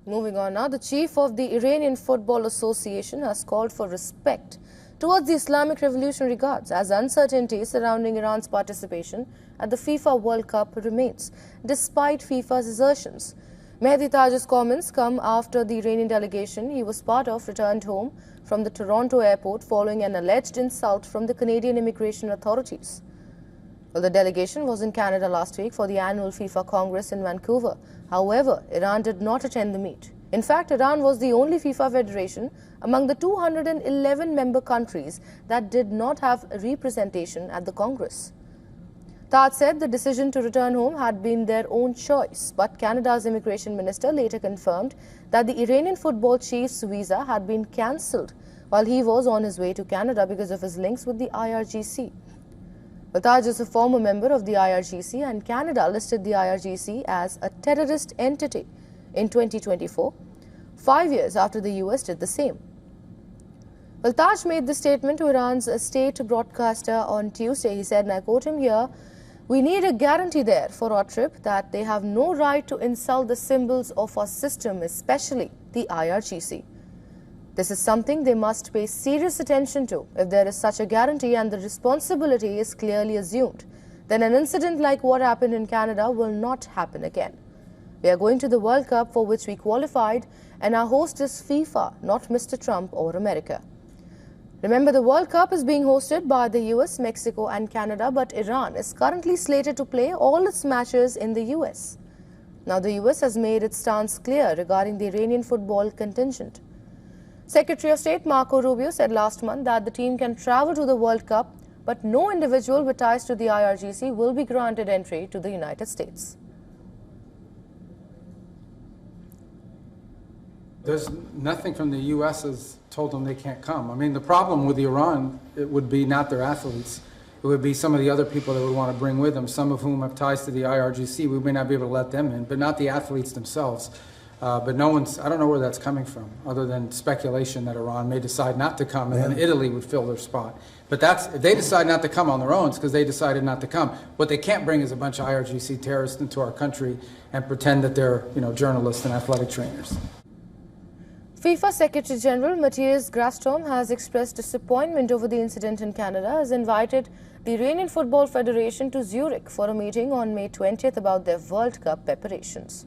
Moving on now, the chief of the Iranian Football Association has called for respect towards the Islamic Revolutionary Guards as uncertainty surrounding Iran's participation at the FIFA World Cup remains, despite FIFA's assertions. Mehdi Taj's comments come after the Iranian delegation he was part of returned home from the Toronto airport following an alleged insult from the Canadian immigration authorities. Well, the delegation was in Canada last week for the annual FIFA Congress in Vancouver. However, Iran did not attend the meet. In fact, Iran was the only FIFA federation among the 211 member countries that did not have representation at the Congress. Taj said the decision to return home had been their own choice, but Canada's immigration minister later confirmed that the Iranian football chief's visa had been cancelled while he was on his way to Canada because of his links with the IRGC. Taj is a former member of the IRGC, and Canada listed the IRGC as a terrorist entity in 2024, 5 years after the US did the same. Well, Taj made the statement to Iran's state broadcaster on Tuesday. He said, and I quote him here, "We need a guarantee there for our trip that they have no right to insult the symbols of our system, especially the IRGC. This is something they must pay serious attention to. If there is such a guarantee and the responsibility is clearly assumed, then an incident like what happened in Canada will not happen again. We are going to the World Cup for which we qualified, and our host is FIFA, not Mr. Trump or America." Remember, the World Cup is being hosted by the US, Mexico and Canada, but Iran is currently slated to play all its matches in the US. Now, the US has made its stance clear regarding the Iranian football contingent. Secretary of State Marco Rubio said last month that the team can travel to the World Cup, but no individual with ties to the IRGC will be granted entry to the United States. There's nothing from the U.S. has told them they can't come. I mean, the problem with Iran, it would be not their athletes. It would be some of the other people that would want to bring with them, some of whom have ties to the IRGC. We may not be able to let them in, but not the athletes themselves. But no one's, I don't know where that's coming from, other than speculation that Iran may decide not to come, and then Italy would fill their spot. But that's, if they decide not to come on their own, it's because they decided not to come. What they can't bring is a bunch of IRGC terrorists into our country and pretend that they're, journalists and athletic trainers. FIFA Secretary General Matthias Grasstrom has expressed disappointment over the incident in Canada, has invited the Iranian Football Federation to Zurich for a meeting on May 20th about their World Cup preparations.